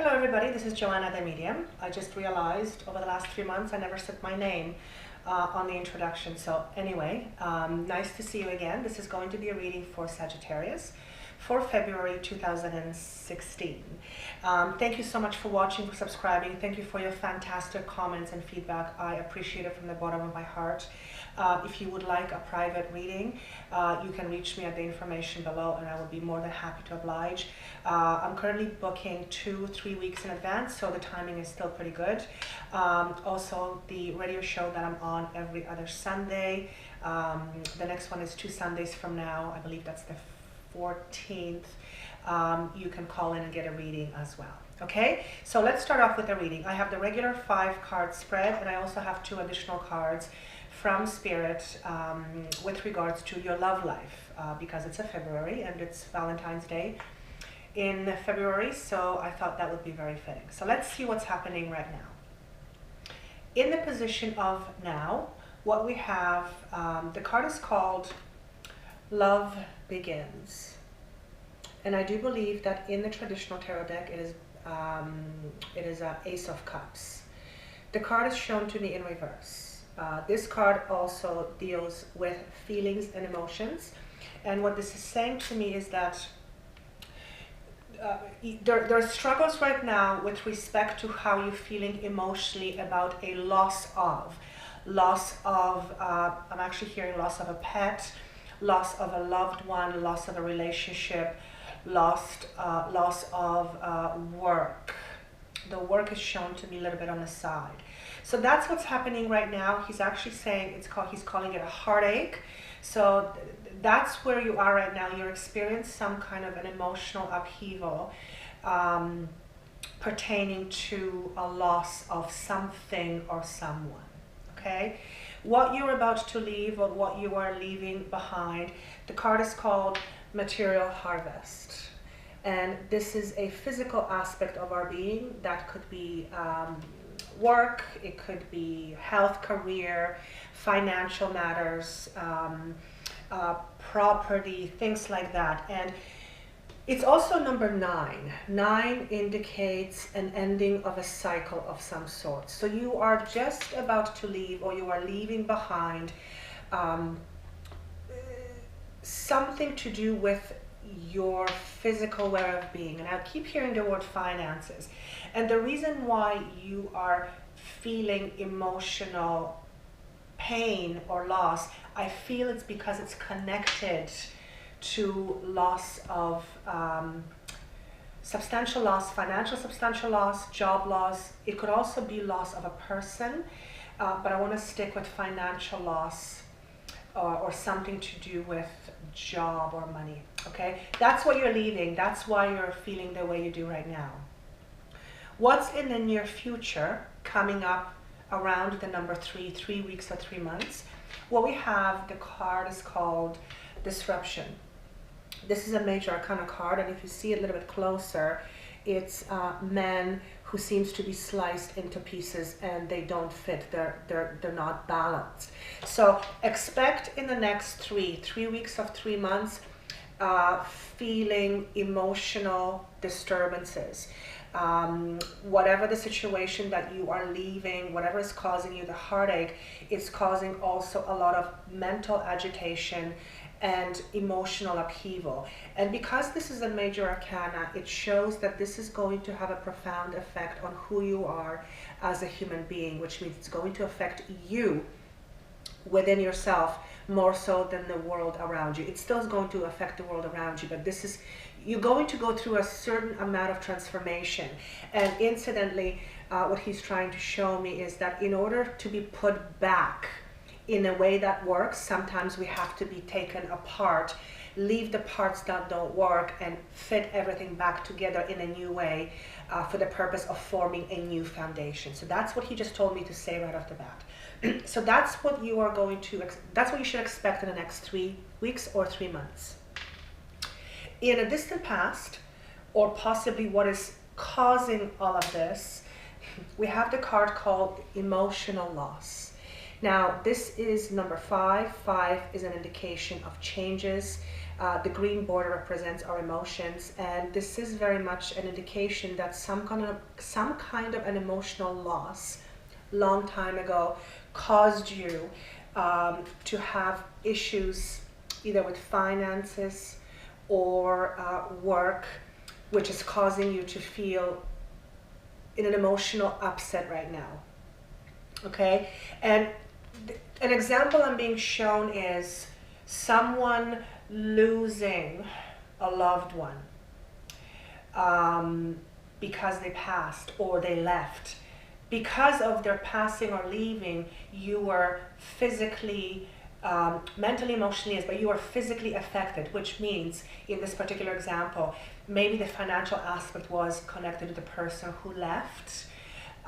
Hello everybody, this is Joanna the Medium. I just realized over the last 3 months I never said my name on the introduction. So anyway, nice to see you again. This is going to be a reading for Sagittarius for February 2016. Thank you so much for watching, for subscribing. Thank you for your fantastic comments and feedback. I appreciate it from the bottom of my heart. If you would like a private reading, you can reach me at the information below and I will be more than happy to oblige. I'm currently booking 2-3 weeks in advance, so the timing is still pretty good. Also, the radio show that I'm on every other Sunday, the next one is 2 Sundays from now. I believe that's the 14th. You can call in and get a reading as well. Okay, so let's start off with the reading. I have the regular 5-card spread, and I also have 2 additional cards from Spirit with regards to your love life, because it's a February and it's Valentine's Day in February, so I thought that would be very fitting. So let's see what's happening right now. In the position of now, what we have, the card is called Love Begins. And I do believe that in the traditional tarot deck, it is an Ace of Cups. The card is shown to me in reverse. This card also deals with feelings and emotions. And what this is saying to me is that there are struggles right now with respect to how you're feeling emotionally about a loss of. I'm actually hearing loss of a pet, loss of a loved one, loss of a relationship, loss of work. The work is shown to me a little bit on the side. So that's what's happening right now. He's actually saying he's calling it a heartache. So that's where you are right now. You're experiencing some kind of an emotional upheaval pertaining to a loss of something or someone. Okay? What you're about to leave or what you are leaving behind, the card is called Material Harvest. And this is a physical aspect of our being. That could be work, it could be health, career, financial matters, property, things like that. And it's also number 9. 9 indicates an ending of a cycle of some sort. So you are just about to leave, or you are leaving behind something to do with your physical way of being. And I keep hearing the word finances. And the reason why you are feeling emotional pain or loss, I feel it's because it's connected to loss of substantial loss, financial substantial loss, job loss. It could also be loss of a person, but I want to stick with financial loss or something to do with job or money. Okay, that's what you're leaving. That's why you're feeling the way you do right now. What's in the near future coming up around the number 3 weeks or 3 months? What we have, the card is called Disruption. This is a major arcana card, and if you see it a little bit closer, it's men who seems to be sliced into pieces and they don't fit. They're not balanced. So expect in the next 3 weeks of 3 months, feeling emotional disturbances. Whatever the situation that you are leaving, whatever is causing you the heartache, it's causing also a lot of mental agitation and emotional upheaval. And because this is a major arcana, it shows that this is going to have a profound effect on who you are as a human being, which means it's going to affect you within yourself more so than the world around you. It still is going to affect the world around you, but this is, you're going to go through a certain amount of transformation. And incidentally, what he's trying to show me is that in order to be put back in a way that works, sometimes we have to be taken apart, leave the parts that don't work, and fit everything back together in a new way for the purpose of forming a new foundation. So that's what he just told me to say right off the bat. So that's what you are going to, that's what you should expect in the next 3 weeks or 3 months. In a distant past, or possibly what is causing all of this, we have the card called Emotional Loss. Now, this is number 5. 5 is an indication of changes, The green border represents our emotions, and this is very much an indication that some kind of an emotional loss long time ago caused you to have issues either with finances or work, which is causing you to feel in an emotional upset right now. Okay, and an example I'm being shown is someone losing a loved one because they passed or they left. Because of their passing or leaving, you were physically, mentally, emotionally, but you were physically affected, which means in this particular example, maybe the financial aspect was connected to the person who left.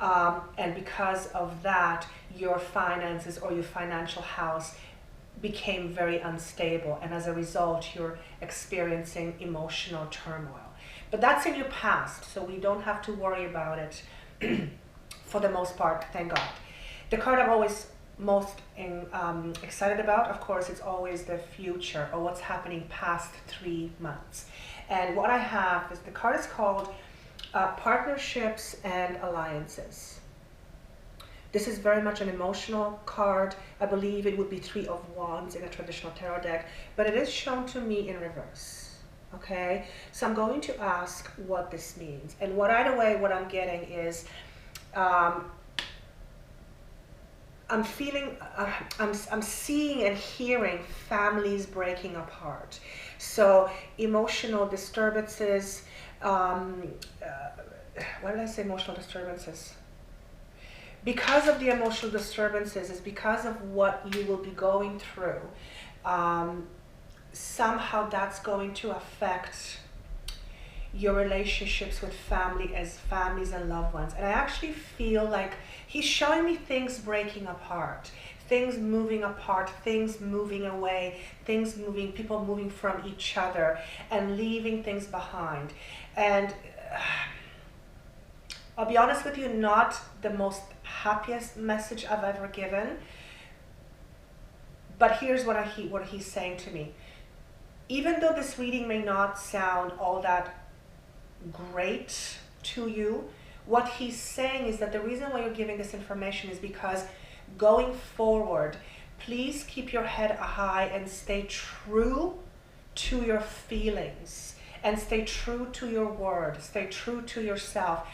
And because of that, your finances or your financial house became very unstable, and as a result you're experiencing emotional turmoil. But that's in your past, so we don't have to worry about it for the most part, thank God. The card I'm always most excited about, of course, it's always the future or what's happening past 3 months. And what I have is, the card is called Partnerships and Alliances. This is very much an emotional card. I believe it would be 3 of Wands in a traditional tarot deck, but it is shown to me in reverse. Okay, so I'm going to ask what this means. And right away, what I'm getting is, I'm feeling, I'm seeing and hearing families breaking apart. So emotional disturbances. Why did I say emotional disturbances? Because of the emotional disturbances, is because of what you will be going through. Somehow that's going to affect your relationships with families and loved ones. And I actually feel like he's showing me things breaking apart, things moving apart, things moving away, things moving, people moving from each other and leaving things behind. And I'll be honest with you, not the most happiest message I've ever given. But here's what he's saying to me. Even though this reading may not sound all that great to you, what he's saying is that the reason why you're giving this information is because going forward, please keep your head high and stay true to your feelings and stay true to your word, stay true to yourself.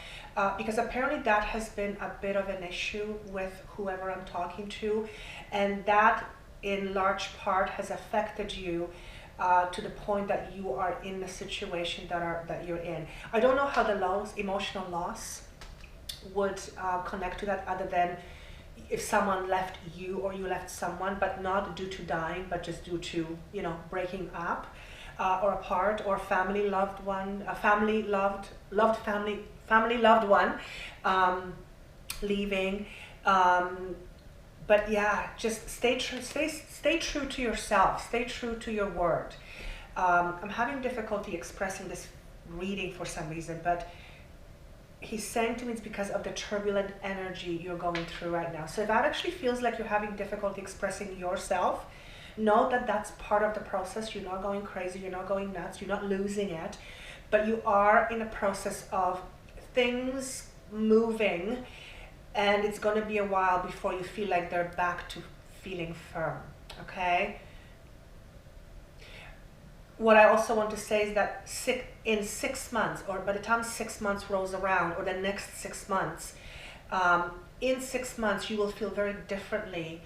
Because apparently that has been a bit of an issue with whoever I'm talking to, and that in large part has affected you to the point that you are in the situation that you're in. I don't know how the emotional loss would connect to that, other than if someone left you or you left someone, but not due to dying, but just due to, you know, breaking up or apart, or family loved one, a family loved loved one leaving. But yeah, just stay true to yourself, stay true to your word. I'm having difficulty expressing this reading for some reason, but he's saying to me it's because of the turbulent energy you're going through right now. So if that actually feels like you're having difficulty expressing yourself, know that that's part of the process. You're not going crazy, you're not going nuts, you're not losing it, but you are in a process of things moving, and it's going to be a while before you feel like they're back to feeling firm, okay? What I also want to say is that in 6 months, or by the time 6 months rolls around, or the next 6 months, in 6 months you will feel very differently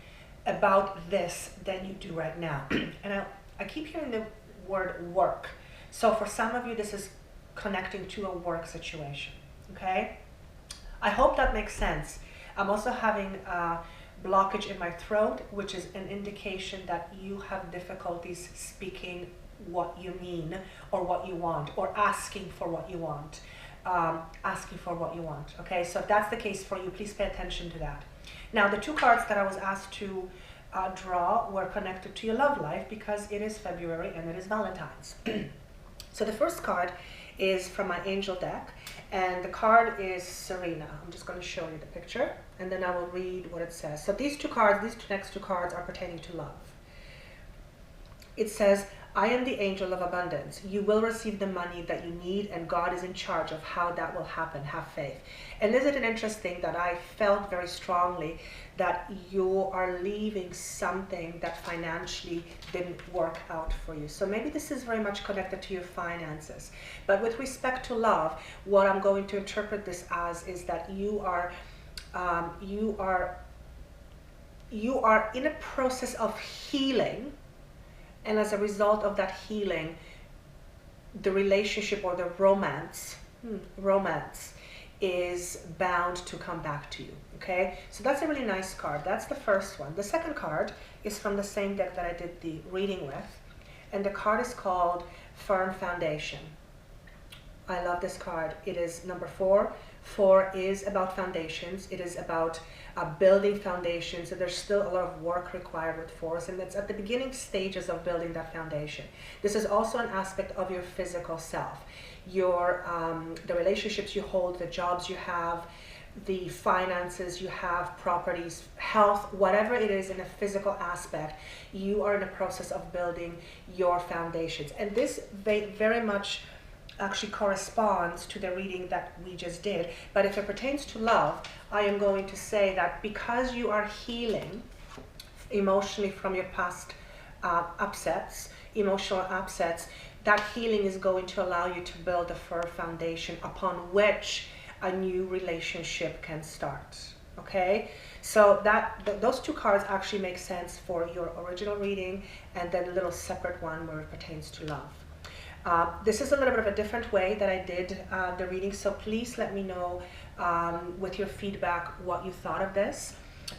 about this than you do right now. And I keep hearing the word work. So for some of you, this is connecting to a work situation, okay? I hope that makes sense. I'm also having a blockage in my throat, which is an indication that you have difficulties speaking what you mean or what you want, or asking for what you want. Okay, so if that's the case for you, please pay attention to that. Now, the 2 cards that I was asked to draw were connected to your love life, because it is February and it is Valentine's. So the first card is from my angel deck, and the card is Serena. I'm just going to show you the picture, and then I will read what it says. So these 2 cards, these next 2 cards are pertaining to love. It says, I am the angel of abundance. You will receive the money that you need, and God is in charge of how that will happen. Have faith. And isn't it interesting that I felt very strongly that you are leaving something that financially didn't work out for you. So maybe this is very much connected to your finances. But with respect to love, what I'm going to interpret this as is that you are in a process of healing, and as a result of that healing, the relationship or the romance is bound to come back to you. Okay, so that's a really nice card. That's the first one. The second card is from the same deck that I did the reading with, and the card is called Firm Foundation. I love this card. It is number 4. 4 is about foundations. It is about building foundations. So there's still a lot of work required with 4s, and it's at the beginning stages of building that foundation. This is also an aspect of your physical self, your the relationships you hold, the jobs you have, the finances you have, properties, health, whatever it is in a physical aspect, you are in the process of building your foundations. And this very much actually corresponds to the reading that we just did. But if it pertains to love, I am going to say that because you are healing emotionally from your past emotional upsets, that healing is going to allow you to build a firm foundation upon which a new relationship can start. Okay, so those two cards actually make sense for your original reading, and then a little separate one where it pertains to love. This is a little bit of a different way that I did the reading, so please let me know with your feedback what you thought of this.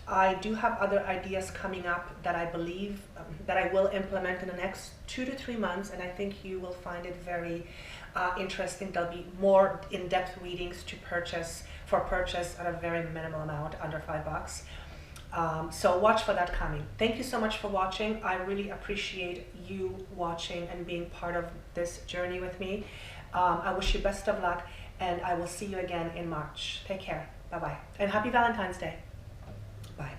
I do have other ideas coming up that I believe that I will implement in the next 2 to 3 months, and I think you will find it very interesting. There'll be more in-depth readings to purchase at a very minimal amount, under $5. So watch for that coming. Thank you so much for watching. I really appreciate you watching and being part of this journey with me. I wish you best of luck, and I will see you again in March. Take care. Bye-bye. And happy Valentine's Day. Bye.